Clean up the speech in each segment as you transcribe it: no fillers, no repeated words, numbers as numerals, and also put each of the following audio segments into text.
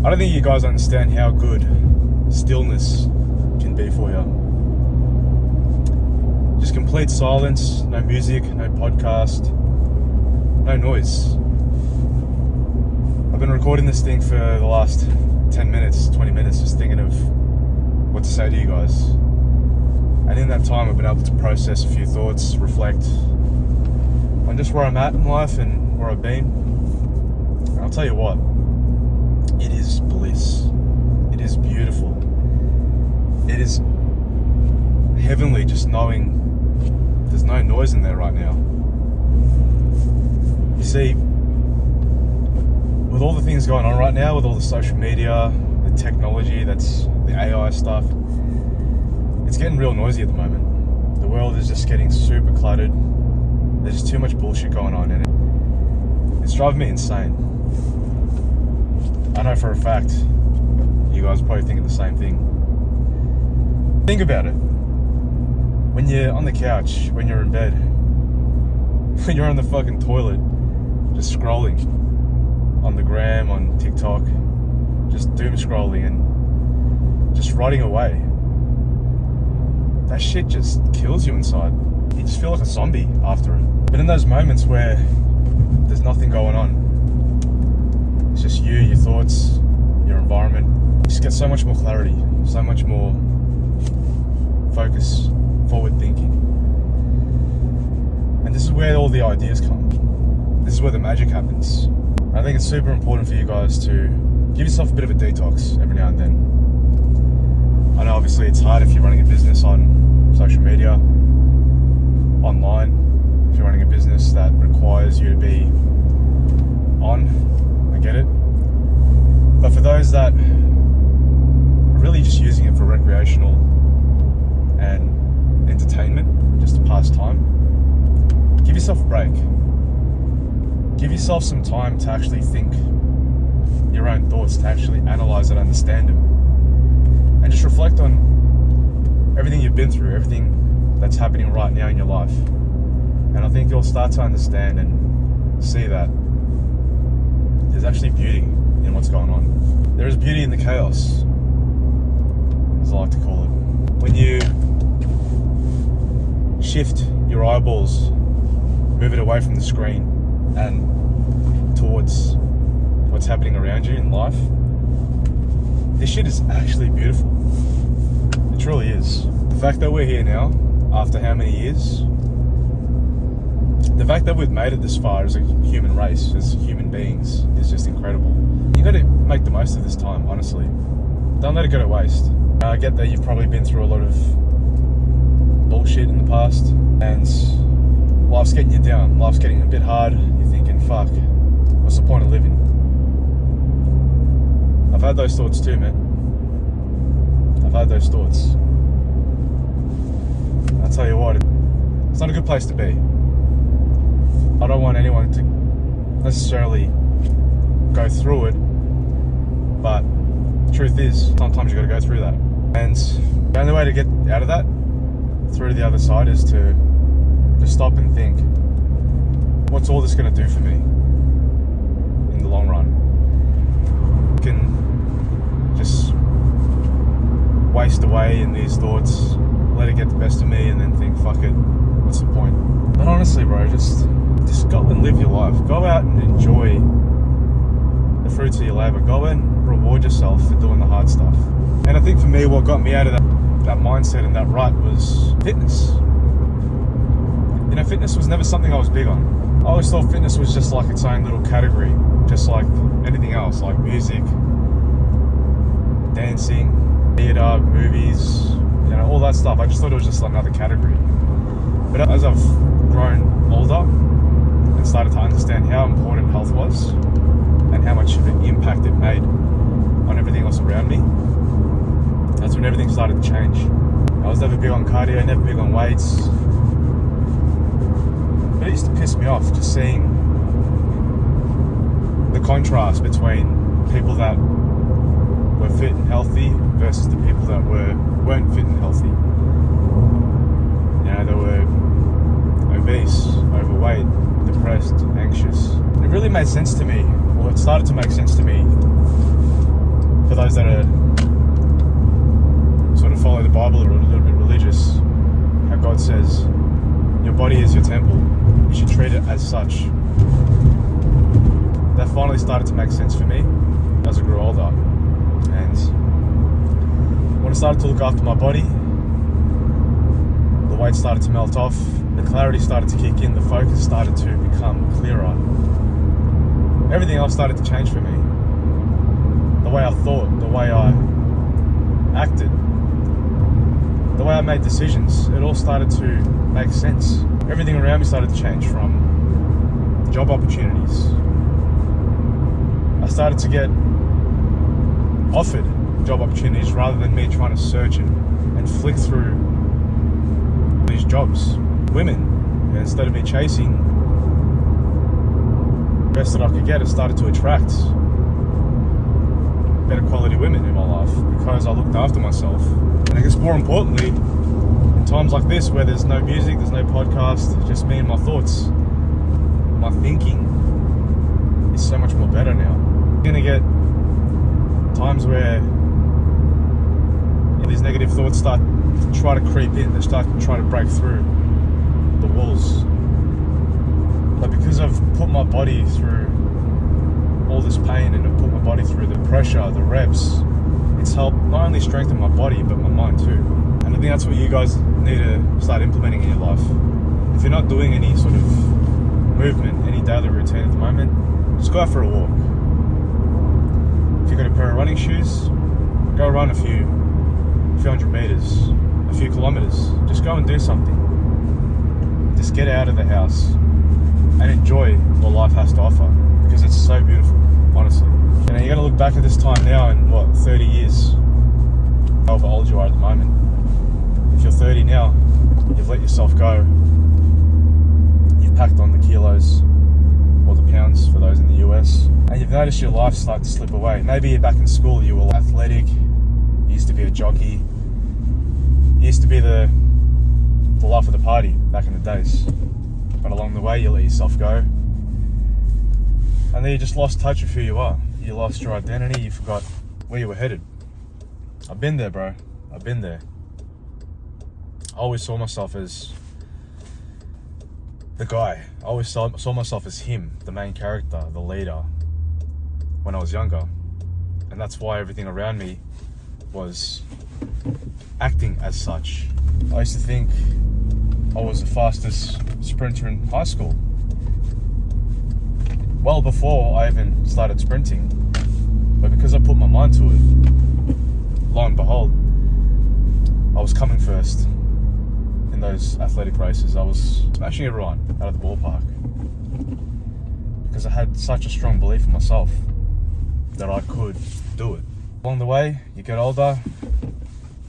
I don't think you guys understand how good stillness can be for you. Just complete silence, no music, no podcast, no noise. I've been recording this thing for the last 10 minutes, 20 minutes, just thinking of what to say to you guys. And in that time, I've been able to process a few thoughts, reflect on just where I'm at in life and where I've been. And I'll tell you what, it is bliss. It is beautiful. It is heavenly just knowing there's no noise in there right now. You see, with all the things going on right now, with all the social media, the technology, that's the AI stuff, it's getting real noisy at the moment. The world is just getting super cluttered. There's just too much bullshit going on, and it's driving me insane. I know for a fact you guys are probably thinking the same thing. Think about it. When you're on the couch, when you're in bed, when you're on the fucking toilet, just scrolling on the gram, on TikTok, just doom scrolling and just rotting away, that shit just kills you inside. You just feel like a zombie after it. But in those moments where there's nothing going on, it's just you, your thoughts, your environment, you just get so much more clarity, so much more focus, forward thinking. And this is where all the ideas come. This is where the magic happens. I think it's super important for you guys to give yourself a bit of a detox every now and then. I know obviously it's hard if you're running a business on social media, online, if you're running a business that requires you to be on, I get it. But for those that are really just using it for recreational and entertainment, just to pass time, give yourself a break. Give yourself some time to actually think your own thoughts, to actually analyze and understand them. And just reflect on everything you've been through, everything that's happening right now in your life. And I think you'll start to understand and see that there's actually beauty in what's going on. There is beauty in the chaos, as I like to call it. When you shift your eyeballs, move it away from the screen and towards what's happening around you in life, this shit is actually beautiful. It truly is. The fact that we're here now, after how many years, the fact that we've made it this far as a human race, as human beings, is just incredible. You got to make the most of this time, honestly. Don't let it go to waste. I get that you've probably been through a lot of bullshit in the past, and life's getting you down. Life's getting a bit hard. You're thinking, fuck, what's the point of living? I've had those thoughts too, man. I've had those thoughts. I'll tell you what, it's not a good place to be. I don't want anyone to necessarily go through it, but the truth is, sometimes you got to go through that. And the only way to get out of that, through to the other side, is to stop and think, what's all this going to do for me in the long run? You can just waste away in these thoughts, let it get the best of me, and then think, fuck it, what's the point? But honestly, bro, just go and live your life. Go out and enjoy the fruits of your labor. Go and reward yourself for doing the hard stuff. And I think for me, what got me out of that mindset and that rut was fitness. You know, fitness was never something I was big on. I always thought fitness was just like its own little category, just like anything else, like music, dancing, theatre, movies, you know, all that stuff. I just thought it was just another category. But as I've grown older and started to understand how important health was and how much of an impact it made on everything else around me, that's when everything started to change. I was never big on cardio, never big on weights. But it used to piss me off just seeing the contrast between people that were fit and healthy versus the people that weren't fit and healthy. You know, they were obese, overweight, depressed, anxious. It really made sense to me, well, it started to make sense to me such, that finally started to make sense for me as I grew older. And when I started to look after my body, the weight started to melt off, the clarity started to kick in, the focus started to become clearer. Everything else started to change for me. The way I thought, the way I acted, the way I made decisions, it all started to make sense. Everything around me started to change, from job opportunities. I started to get offered job opportunities rather than me trying to search and flick through these jobs. Women, instead of me chasing the best that I could get, I started to attract better quality women in my life because I looked after myself. And I guess more importantly, in times like this where there's no music, there's no podcast, just me and my thoughts, my thinking is so much more better now. You're gonna get times where these negative thoughts start to try to creep in, they start to try to break through the walls. But because I've put my body through all this pain and I've put my body through the pressure, the reps, it's helped not only strengthen my body but my mind too. And I think that's what you guys need to start implementing in your life. If you're not doing any sort of movement, any daily routine at the moment, just go out for a walk. If you've got a pair of running shoes, go run a few hundred meters, a few kilometers. Just go and do something. Just get out of the house and enjoy what life has to offer, because it's so beautiful, honestly. You know, you're gonna look back at this time now in 30 years, however old you are at the moment. If you're 30 now, you've let yourself go. You've packed on the kilos or the pounds for those in the US, and you've noticed your life start to slip away. Maybe you're back in school, you were athletic, you used to be a jockey, you used to be the life of the party back in the days. But along the way, you let yourself go. And then you just lost touch of who you are. You lost your identity, you forgot where you were headed. I've been there, bro. I've been there. I always saw myself as the guy. I always saw myself as him, the main character, the leader, when I was younger. And that's why everything around me was acting as such. I used to think I was the fastest sprinter in high school. Well before I even started sprinting. But because I put my mind to it, lo and behold, I was coming first in those athletic races. I was smashing everyone out of the ballpark because I had such a strong belief in myself that I could do it. Along the way, you get older,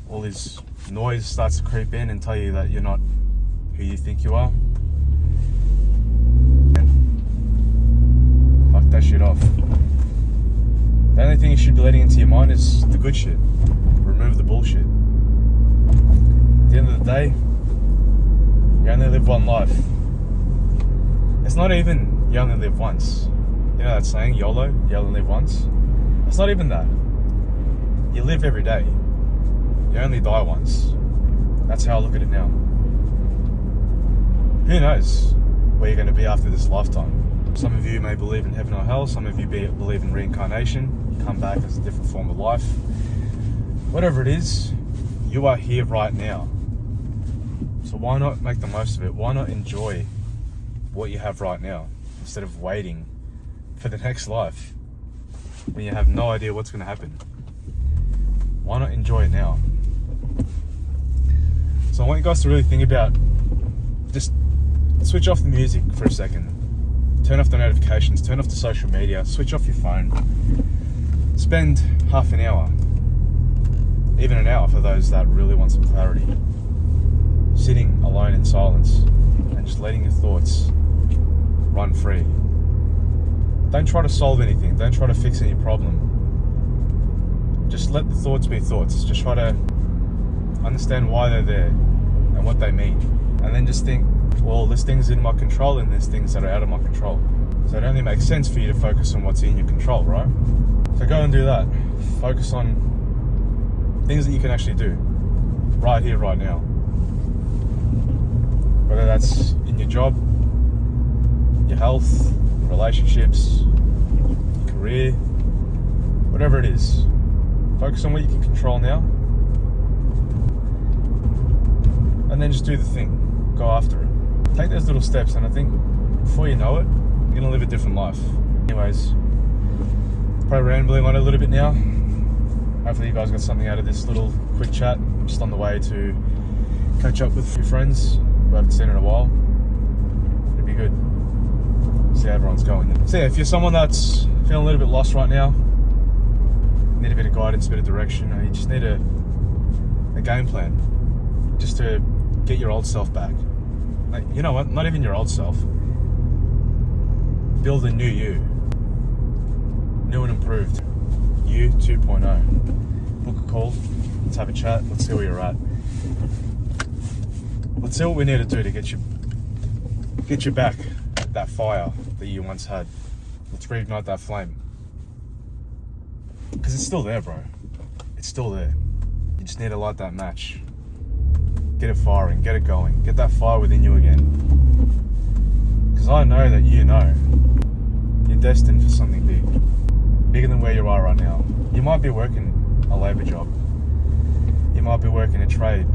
all this noise starts to creep in and tell you that you're not who you think you are. And fuck that shit off. The only thing you should be letting into your mind is the good shit. Remove the bullshit. At the end of the day, you only live one life. It's not even you only live once. You know that saying, YOLO, you only live once? It's not even that. You live every day. You only die once. That's how I look at it now. Who knows where you're going to be after this lifetime? Some of you may believe in heaven or hell. Some of you believe in reincarnation. You come back as a different form of life. Whatever it is, you are here right now. So why not make the most of it? Why not enjoy what you have right now instead of waiting for the next life when you have no idea what's going to happen? Why not enjoy it now? So I want you guys to really think about, just switch off the music for a second. Turn off the notifications, turn off the social media, switch off your phone. Spend half an hour, even an hour for those that really want some clarity, sitting alone in silence and just letting your thoughts run free. Don't try to solve anything. Don't try to fix any problem. Just let the thoughts be thoughts. Just try to understand why they're there and what they mean. And then just think, well, there's things in my control and there's things that are out of my control. So it only makes sense for you to focus on what's in your control, right? So go and do that. Focus on things that you can actually do right here, right now. Whether that's in your job, your health, your relationships, your career, whatever it is. Focus on what you can control now. And then just do the thing. Go after it. Take those little steps, and I think before you know it, you're going to live a different life. Anyways, probably rambling on a little bit now. Hopefully you guys got something out of this little quick chat. I'm just on the way to catch up with a few friends who I haven't seen in a while. It'd be good. See how everyone's going. So yeah, if you're someone that's feeling a little bit lost right now, need a bit of guidance, a bit of direction, or you just need a game plan just to get your old self back. Like, you know what? Not even your old self. Build a new you. New and improved. You 2.0. Book a call. Let's have a chat. Let's see where you're at. Let's see what we need to do to get you back that fire that you once had. Let's reignite that flame. Because it's still there, bro. It's still there. You just need to light that match. Get it firing, get it going. Get that fire within you again. Because I know that you know you're destined for something big. Bigger than where you are right now. You might be working a labour job. You might be working a trade.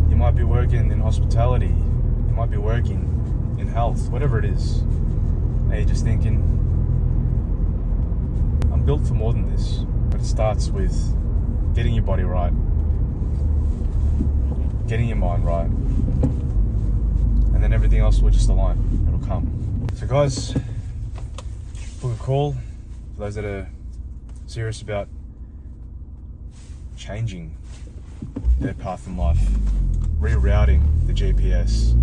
You might be working in hospitality. You might be working in health, whatever it is. And you're just thinking, I'm built for more than this. But it starts with getting your body right, getting your mind right, and then everything else will just align. It'll come. So guys, book a call for those that are serious about changing their path in life, rerouting the GPS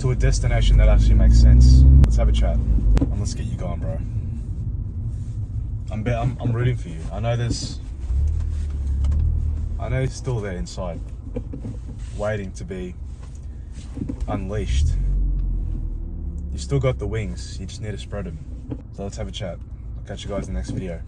to a destination that actually makes sense. Let's have a chat and let's get you going, bro. I'm rooting for you. I know it's still there inside, waiting to be unleashed. You've still got the wings, you just need to spread them. So let's have a chat. I'll catch you guys in the next video.